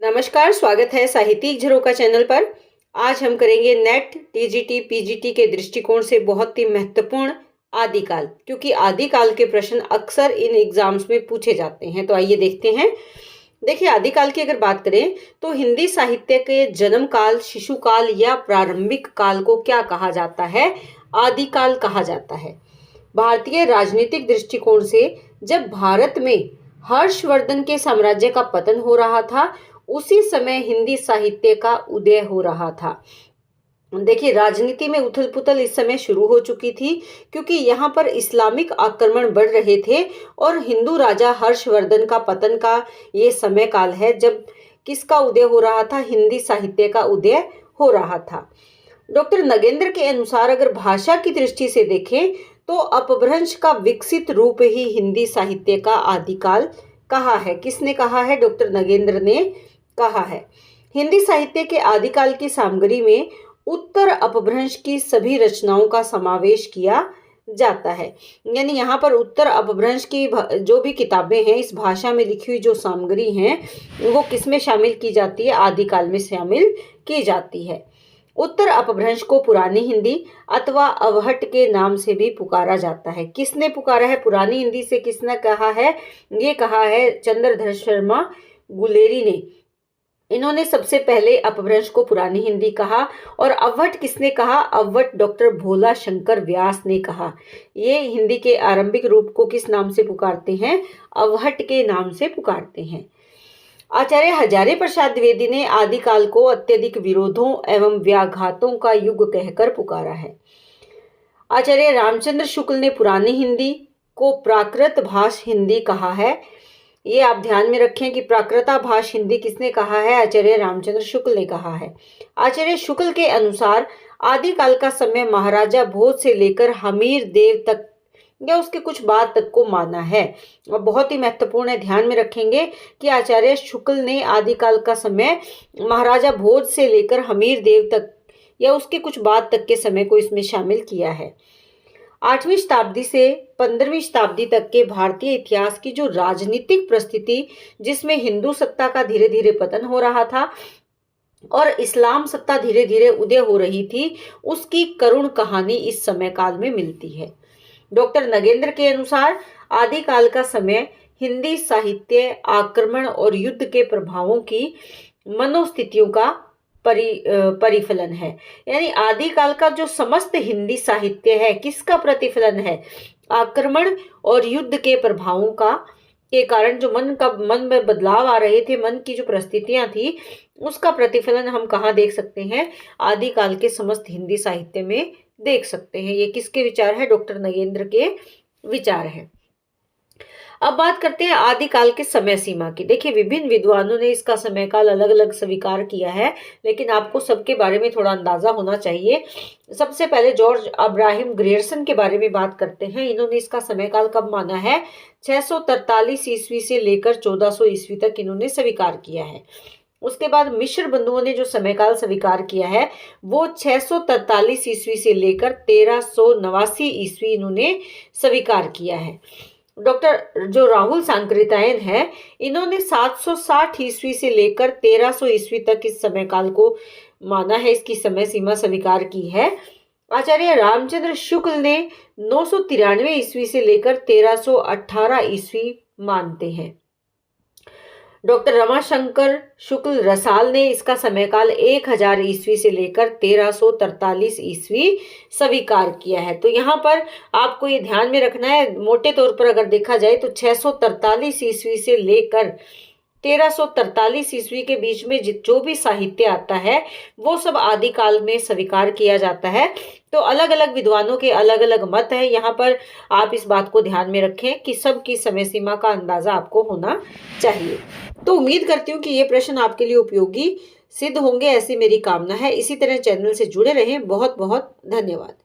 नमस्कार, स्वागत है साहित्यिक झरोका चैनल पर। आज हम करेंगे नेट, टीजीटी, पीजीटी के दृष्टिकोण से बहुत ही महत्वपूर्ण आदिकाल, क्योंकि आदिकाल के प्रश्न अक्सर इन एग्जाम्स में पूछे जाते हैं। तो आइए देखते हैं। देखिए, आदिकाल की अगर बात करें तो हिंदी साहित्य के जन्म काल, शिशुकाल या प्रारंभिक काल को क्या कहा जाता है? आदिकाल कहा जाता है। भारतीय राजनीतिक दृष्टिकोण से जब भारत में हर्षवर्धन के साम्राज्य का पतन हो रहा था, उसी समय हिंदी साहित्य का उदय हो रहा था। देखिए, राजनीति में उथल पुथल इस समय शुरू हो चुकी थी, क्योंकि यहाँ पर इस्लामिक आक्रमण बढ़ रहे थे और हिंदू राजा हर्षवर्धन का पतन का ये समय काल है जब किसका उदय हो रहा था? हिंदी साहित्य का उदय हो रहा था। डॉक्टर नगेंद्र के अनुसार अगर भाषा की दृष्टि से देखें तो अपभ्रंश का विकसित रूप ही हिंदी साहित्य का आदिकाल कहा है। किसने कहा है? डॉक्टर नगेंद्र ने कहा है। हिंदी साहित्य के आदिकाल की सामग्री में उत्तर अपभ्रंश की सभी रचनाओं का समावेश किया जाता है। यानी यहाँ पर उत्तर अपभ्रंश की जो भी किताबें हैं, इस भाषा में लिखी हुई जो सामग्री हैं, वो किसमें शामिल की जाती है? आदिकाल में शामिल की जाती है। उत्तर अपभ्रंश को पुरानी हिंदी अथवा अवहट के नाम से भी पुकारा जाता है। किसने पुकारा है? पुरानी हिंदी से किसने कहा है? ये कहा है चंद्रधर शर्मा गुलेरी ने। इन्होंने सबसे पहले अपभ्रंश को पुरानी हिंदी कहा। और अवहट किसने कहा? अवहट डॉक्टर भोला शंकर व्यास ने कहा। ये हिंदी के आरंभिक रूप को किस नाम से पुकारते हैं? अवहट के नाम से पुकारते हैं। आचार्य हजारी प्रसाद द्विवेदी ने आदिकाल को अत्यधिक विरोधों एवं व्याघातों का युग कहकर पुकारा है। आचार्य रामचंद्र शुक्ल ने पुरानी हिंदी को प्राकृत भाष हिंदी कहा है। ये आप ध्यान में रखें कि प्राकृताभाष हिंदी किसने कहा है? आचार्य रामचंद्र शुक्ल ने कहा है। आचार्य शुक्ल के अनुसार आदिकाल का समय महाराजा भोज से लेकर हमीर देव तक या उसके कुछ बाद तक को माना है। और बहुत ही महत्वपूर्ण है, ध्यान में रखेंगे कि आचार्य शुक्ल ने आदिकाल का समय महाराजा भोज से लेकर हमीर देव तक या उसके कुछ बाद तक के समय को इसमें शामिल किया है। 8वीं शताब्दी से 15वीं शताब्दी तक के भारतीय इतिहास की जो राजनीतिक परिस्थिति, जिसमें हिंदू सत्ता का धीरे धीरे पतन हो रहा था और इस्लाम सत्ता धीरे धीरे उदय हो रही थी, उसकी करुण कहानी इस समय काल में मिलती है। डॉक्टर नगेंद्र के अनुसार आदिकाल का समय हिंदी साहित्य आक्रमण और युद्ध के प्रभावों की मनोस्थितियों का परिफलन है। यानी आदिकाल का जो समस्त हिंदी साहित्य है, किसका प्रतिफलन है? आक्रमण और युद्ध के प्रभावों के कारण जो मन में बदलाव आ रहे थे, मन की जो परिस्थितियां थी, उसका प्रतिफलन हम कहाँ देख सकते हैं? आदिकाल के समस्त हिंदी साहित्य में देख सकते हैं। ये किसके विचार है? डॉक्टर नगेंद्र के विचार है। अब बात करते हैं आदिकाल के समय सीमा की। देखिए, विभिन्न विद्वानों ने इसका समय काल अलग अलग स्वीकार किया है, लेकिन आपको सबके बारे में थोड़ा अंदाजा होना चाहिए। सबसे पहले जॉर्ज अब्राहम ग्रियर्सन के बारे में बात करते हैं। इन्होंने इसका समय काल कब माना है? 643 ईस्वी से लेकर 1400 ईस्वी तक इन्होंने स्वीकार किया है। उसके बाद मिश्र बंधुओं ने जो समय काल स्वीकार किया है वो 643 ईस्वी से लेकर 1389 ईस्वी इन्होंने स्वीकार किया है। डॉक्टर जो राहुल सांकृत्यायन है, इन्होंने 760 ईस्वी से लेकर 1300 ईस्वी तक इस समय काल को माना है, इसकी समय सीमा स्वीकार की है। आचार्य रामचंद्र शुक्ल ने 993 ईस्वी से लेकर 1318 ईस्वी मानते हैं। डॉक्टर रमाशंकर शुक्ल रसाल ने इसका समयकाल 1000 ईस्वी से लेकर 1343 ईस्वी स्वीकार किया है। तो यहाँ पर आपको ये ध्यान में रखना है, मोटे तौर पर अगर देखा जाए तो 643 ईस्वी से लेकर 1343 ईस्वी के बीच में जो भी साहित्य आता है वो सब आदिकाल में स्वीकार किया जाता है। तो अलग अलग विद्वानों के अलग अलग मत है। यहाँ पर आप इस बात को ध्यान में रखें कि सबकी समय सीमा का अंदाजा आपको होना चाहिए। तो उम्मीद करती हूँ कि ये प्रश्न आपके लिए उपयोगी सिद्ध होंगे, ऐसी मेरी कामना है। इसी तरह चैनल से जुड़े रहें। बहुत बहुत धन्यवाद।